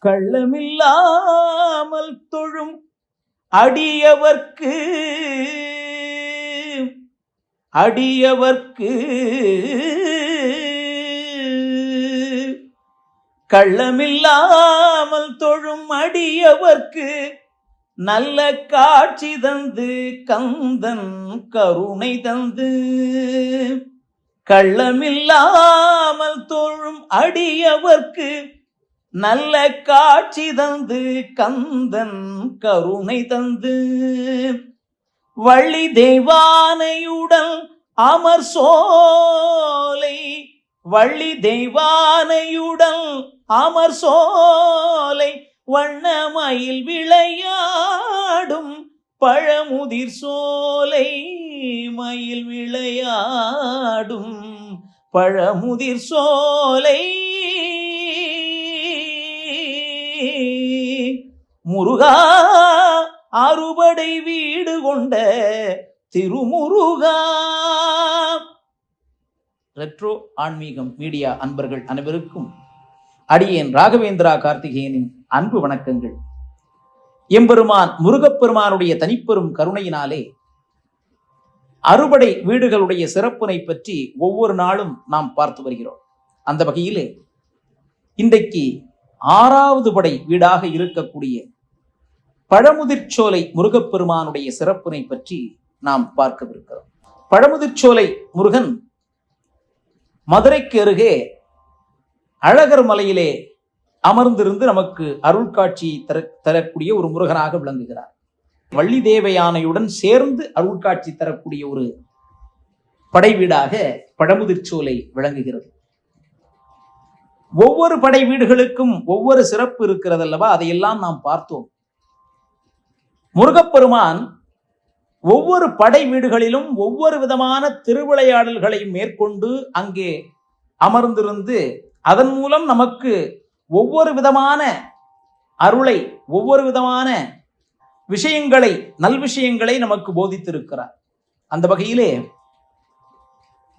கள்ளமில்லாமல் தொழும் அடியவர்க்கு கள்ளமில்லாமல் தொழும் அடியவர்க்கு நல்ல காட்சி தந்து கந்தன் கருணை தந்து. கள்ளமில்லாமல் தொழும் அடியவர்க்கு நல்ல காட்சி தந்து கந்தன் கருணை தந்து. வள்ளி தெய்வானையுடன் அமர் சோலை, வள்ளி தெய்வானையுடன் அமர் சோலை, வண்ணமயில் விளையாடும் பழமுதிர் சோலை, மயில் விளையாடும் பழமுதிர் சோலை. முருகா அறுபடை வீடு கொண்ட திருமுருகா. ரெட்ரோ ஆன்மீகம் மீடியா அன்பர்கள் அனைவருக்கும் அடியேன் ராகவேந்திரா கார்த்திகேயனின் அன்பு வணக்கங்கள். எம்பெருமான் முருகப்பெருமானுடைய தனிப்பெரும் கருணையினாலே அறுபடை வீடுகளுடைய சிறப்பினை பற்றி ஒவ்வொரு நாளும் நாம் பார்த்து வருகிறோம். அந்த வகையிலே இன்றைக்கு 6வது படை வீடாக இருக்கக்கூடிய பழமுதிர்ச்சோலை முருகப்பெருமானுடைய சிறப்பினை பற்றி நாம் பார்க்கவிருக்கிறோம். பழமுதிர்ச்சோலை முருகன் மதுரைக்கு அருகே அழகர் மலையிலே அமர்ந்திருந்து நமக்கு அருள் காட்சி தரக்கூடிய ஒரு முருகனாக விளங்குகிறார். வள்ளி தேவயானையுடன் சேர்ந்து அருள் காட்சி தரக்கூடிய ஒரு படை வீடாக பழமுதிர்ச்சோலை விளங்குகிறது. ஒவ்வொரு படை வீடுகளுக்கும் ஒவ்வொரு சிறப்பு இருக்கிறது அல்லவா, அதையெல்லாம் நாம் பார்த்தோம். முருகப்பெருமான் ஒவ்வொரு படை வீடுகளிலும் ஒவ்வொரு விதமான திருவிளையாடல்களை மேற்கொண்டு அங்கே அமர்ந்திருந்து அதன் மூலம் நமக்கு ஒவ்வொரு விதமான அருளை, ஒவ்வொரு விதமான விஷயங்களை, நல்விஷயங்களை நமக்கு போதித்திருக்கிறார். அந்த வகையிலே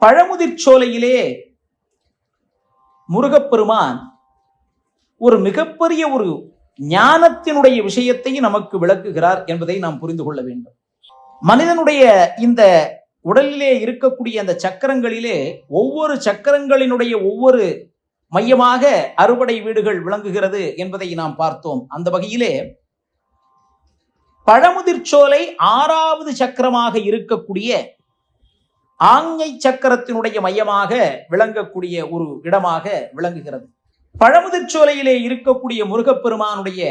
பழமுதிர்ச்சோலையிலே முருகப்பெருமான் ஒரு மிகப்பெரிய ஒரு ஞானத்தினுடைய விஷயத்தை நமக்கு விளக்குகிறார் என்பதை நாம் புரிந்து கொள்ள வேண்டும். மனிதனுடைய இந்த உடலிலே இருக்கக்கூடிய அந்த சக்கரங்களிலே ஒவ்வொரு சக்கரங்களினுடைய ஒவ்வொரு மையமாக அறுபடை வீடுகள் விளங்குகிறது என்பதை நாம் பார்த்தோம். அந்த வகையிலே பழமுதிர்ச்சோலை 6வது சக்கரமாக இருக்கக்கூடிய ஆஞ்ஞை சக்கரத்தினுடைய மையமாக விளங்கக்கூடிய ஒரு இடமாக விளங்குகிறது. பழமுதிர்ச்சோலையிலே இருக்கக்கூடிய முருகப்பெருமானுடைய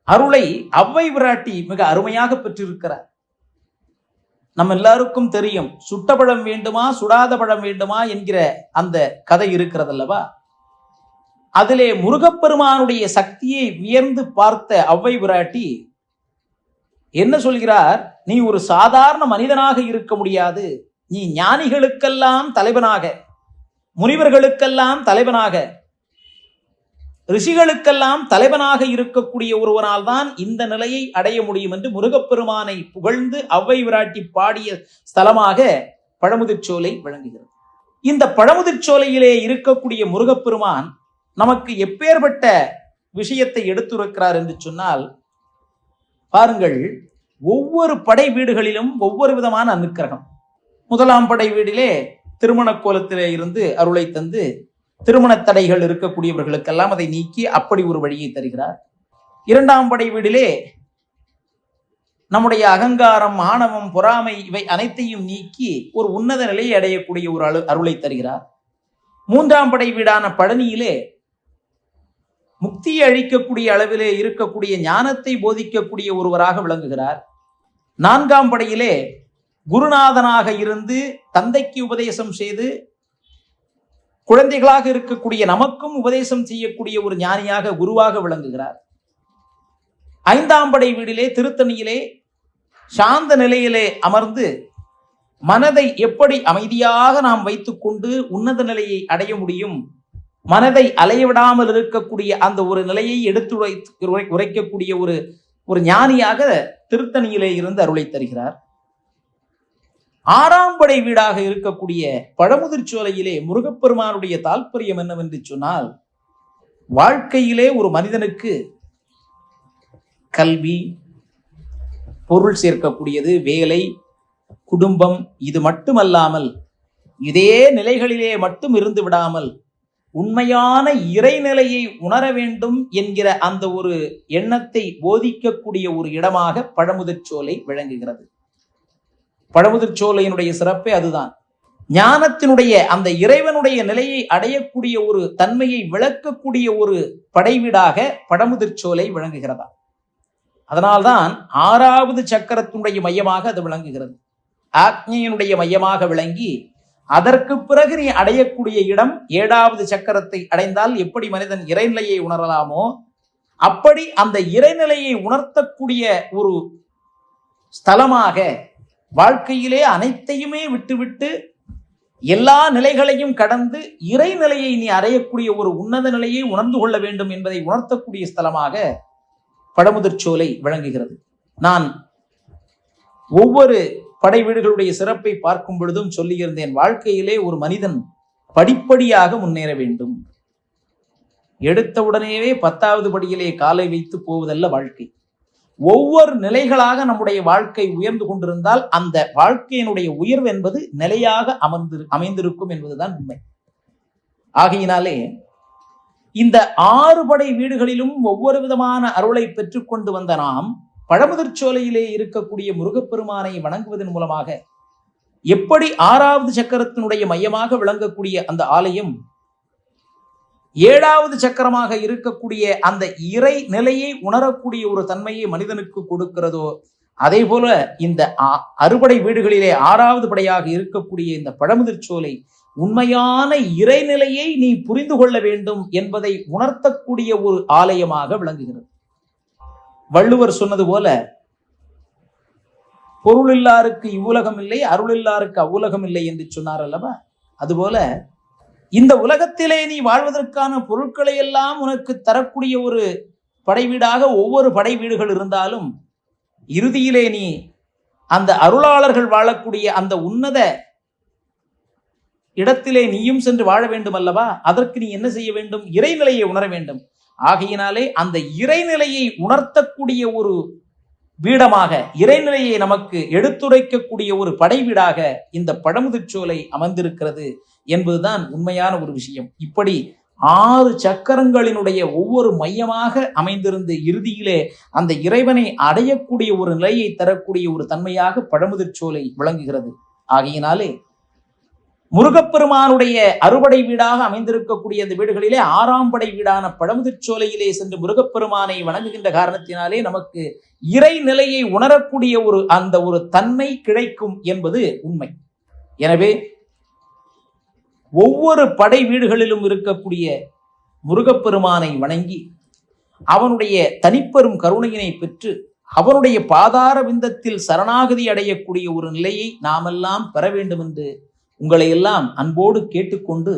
அருளை அவ்வை விராட்டி மிக அருமையாக பெற்றிருக்கிறார். நம்ம எல்லாருக்கும் தெரியும், சுட்ட பழம் வேண்டுமா சுடாத பழம் வேண்டுமா என்கிற அந்த கதை இருக்கிறது அல்லவா. அதிலே முருகப்பெருமானுடைய சக்தியை வியர்ந்து பார்த்த அவ்வை விராட்டி என்ன சொல்கிறார், நீ ஒரு சாதாரண மனிதனாக இருக்க முடியாது, நீ ஞானிகளுக்கெல்லாம் தலைவனாக, முனிவர்களுக்கெல்லாம் தலைவனாக, ரிஷிகளுக்கெல்லாம் தலைவனாக இருக்கக்கூடிய ஒருவனால் தான் இந்த நிலையை அடைய முடியும் என்று முருகப்பெருமானை புகழ்ந்து அவ்வை விராட்டி பாடிய ஸ்தலமாக பழமுதிர்ச்சோலை விளங்குகிறது. இந்த பழமுதிர்ச்சோலையிலே இருக்கக்கூடிய முருகப்பெருமான் நமக்கு எப்பேற்பட்ட விஷயத்தை எடுத்துரைக்கிறார் என்று சொன்னால், பாருங்கள், ஒவ்வொரு படை வீடுகளிலும் ஒவ்வொரு விதமான அனுக்கிரகம். 1ஆம் படை வீடிலே திருமண கோலத்திலே இருந்து அருளை தந்து திருமண தடைகள் இருக்கக்கூடியவர்களுக்கெல்லாம் அதை நீக்கி அப்படி ஒரு வழியை தருகிறார். 2ஆம் படை வீடிலே நம்முடைய அகங்காரம், ஆணவம், பொறாமை இவை அனைத்தையும் நீக்கி ஒரு உன்னத நிலையை அடையக்கூடிய ஒரு அருளை தருகிறார். 3ஆம் படை வீடான பழனியிலே முக்தியை அழிக்கக்கூடிய அளவிலே இருக்கக்கூடிய ஞானத்தை போதிக்கக்கூடிய ஒருவராக விளங்குகிறார். 4ஆம் படையிலே குருநாதனாக இருந்து தந்தைக்கு உபதேசம் செய்து குழந்தைகளாக இருக்கக்கூடிய நமக்கும் உபதேசம் செய்யக்கூடிய ஒரு ஞானியாக, குருவாக விளங்குகிறார். 5ஆம் படை வீடிலே திருத்தணியிலே சாந்த நிலையிலே அமர்ந்து மனதை எப்படி அமைதியாக நாம் வைத்துக்கொண்டு உன்னத நிலையை அடைய முடியும், மனதை அலையவிடாமல் இருக்கக்கூடிய அந்த ஒரு நிலையை எடுத்து உரைக்கக்கூடிய ஒரு ஞானியாக திருத்தணியிலே இருந்து அருளை தருகிறார். 6ஆம் படை வீடாக இருக்கக்கூடிய பழமுதிர்ச்சோலையிலே முருகப்பெருமானுடைய தாற்பயம் என்னவென்று சொன்னால், வாழ்க்கையிலே ஒரு மனிதனுக்கு கல்வி, பொருள் சேர்க்கக்கூடியது, வேலை, குடும்பம், இது மட்டுமல்லாமல் இதே நிலைகளிலே மட்டும் இருந்து விடாமல் உண்மையான இறைநிலையை உணர வேண்டும் என்கிற அந்த ஒரு எண்ணத்தை போதிக்கக்கூடிய ஒரு இடமாக பழமுதிர்ச்சோலை விளங்குகிறது. பழமுதிர்ச்சோலையினுடைய சிறப்பே அதுதான். ஞானத்தினுடைய அந்த இறைவனுடைய நிலையை அடையக்கூடிய ஒரு தன்மையை விளக்கக்கூடிய ஒரு படைவீடாக பழமுதிர்ச்சோலை விளங்குகிறதா. அதனால்தான் 6வது சக்கரத்தினுடைய மையமாக அது விளங்குகிறது. ஆக்ஞையினுடைய மையமாக விளங்கி அதற்கு பிறகு நீ அடையக்கூடிய இடம் 7வது சக்கரத்தை அடைந்தால் எப்படி மனிதன் இறைநிலையை உணரலாமோ அப்படி அந்த இறைநிலையை உணர்த்தக்கூடிய ஒரு ஸ்தலமாக வாழ்க்கையிலே அனைத்தையுமே விட்டுவிட்டு எல்லா நிலைகளையும் கடந்து இறைநிலையை நீ அடையக்கூடிய ஒரு உன்னத நிலையை உணர்ந்து கொள்ள வேண்டும் என்பதை உணர்த்தக்கூடிய ஸ்தலமாக பழமுதிர்ச்சோலை விளங்குகிறது. நான் ஒவ்வொரு படை வீடுகளுடைய சிறப்பை பார்க்கும் பொழுதும் சொல்லியிருந்தேன், வாழ்க்கையிலே ஒரு மனிதன் படிப்படியாக முன்னேற வேண்டும். எடுத்தவுடனேவே 10வது படியிலே காலை வைத்து போவதல்ல வாழ்க்கை. ஒவ்வொரு நிலைகளாக நம்முடைய வாழ்க்கை உயர்ந்து கொண்டிருந்தால் அந்த வாழ்க்கையினுடைய உயர்வு என்பது நிலையாக அமைந்திருக்கும் என்பதுதான் உண்மை. ஆகையினாலே இந்த 6 படை வீடுகளிலும் ஒவ்வொரு விதமான அருளை பெற்றுக்கொண்டு வந்த நாம் பழமுதிர்ச்சோலையிலே இருக்கக்கூடிய முருகப்பெருமானை வணங்குவதன் மூலமாக எப்படி 6வது சக்கரத்தினுடைய மையமாக விளங்கக்கூடிய அந்த ஆலயம் 7வது சக்கரமாக இருக்கக்கூடிய அந்த இறை நிலையை உணரக்கூடிய ஒரு தன்மையை மனிதனுக்கு கொடுக்கிறதோ அதே போல இந்த 6 வீடுகளிலே 6வது படையாக இருக்கக்கூடிய இந்த பழமுதிர்ச்சோலை உண்மையான இறைநிலையை நீ புரிந்து கொள்ள வேண்டும் என்பதை உணர்த்தக்கூடிய ஒரு ஆலயமாக விளங்குகிறது. வள்ளுவர் சொன்னது போல பொருள் இல்லாருக்கு இவ்வுலகம் இல்லை, அருள் இல்லாருக்கு அவ்வுலகம் இல்லை என்று சொன்னார் அல்லவா. அதுபோல இந்த உலகத்திலே நீ வாழ்வதற்கான பொருட்களை எல்லாம் உனக்கு தரக்கூடிய ஒரு படை வீடாக ஒவ்வொரு படை வீடுகள் இருந்தாலும் இறுதியிலே நீ அந்த அருளாளர்கள் வாழக்கூடிய அந்த உன்னத இடத்திலே நீயும் சென்று வாழ வேண்டும் அல்லவா. அதற்கு நீ என்ன செய்ய வேண்டும்? இறைநிலையை உணர வேண்டும். ஆகையினாலே அந்த இறைநிலையை உணர்த்தக்கூடிய ஒரு வீடமாக, இறைநிலையை நமக்கு எடுத்துரைக்கக்கூடிய ஒரு படை வீடாக இந்த பழமுதிர்ச்சோலை அமர்ந்திருக்கிறது என்பதுதான் உண்மையான ஒரு விஷயம். இப்படி 6 சக்கரங்களினுடைய ஒவ்வொரு மையமாக அமைந்திருந்து இறுதியிலே அந்த இறைவனை அடையக்கூடிய ஒரு நிலையை தரக்கூடிய ஒரு தன்மையாக பழமுதிர்ச்சோலை விளங்குகிறது. ஆகையினாலே முருகப்பெருமானுடைய அறுபடை வீடாக அமைந்திருக்கக்கூடிய அந்த வீடுகளிலே 6ஆம் படை வீடான பழமுதிர்ச்சோலையிலே சென்று முருகப்பெருமானை வணங்குகின்ற காரணத்தினாலே நமக்கு இறை நிலையை உணரக்கூடிய அந்த ஒரு தன்மை கிடைக்கும் என்பது உண்மை. எனவே ஒவ்வொரு படை வீடுகளிலும் இருக்கக்கூடிய முருகப்பெருமானை வணங்கி அவனுடைய தனிப்பெரும் கருணையினை பெற்று அவனுடைய பாதார விந்தத்தில் சரணாகதி அடையக்கூடிய ஒரு நிலையை நாமெல்லாம் பெற வேண்டும் என்று உங்களை எல்லாம் அன்போடு கேட்டுக்கொண்டு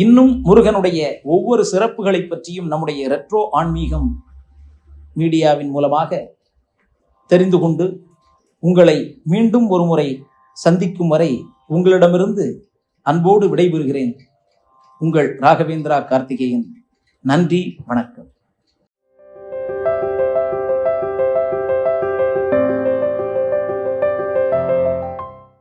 இன்னும் முருகனுடைய ஒவ்வொரு சிறப்புகளை பற்றியும் நம்முடைய ரெட்ரோ ஆன்மீகம் மீடியாவின் மூலமாக தெரிந்து கொண்டு உங்களை மீண்டும் ஒரு முறை சந்திக்கும் வரை உங்களிடமிருந்து அன்போடு விடைபெறுகிறேன். உங்கள் ராகவேந்திரா கார்த்திகேயன். நன்றி, வணக்கம்.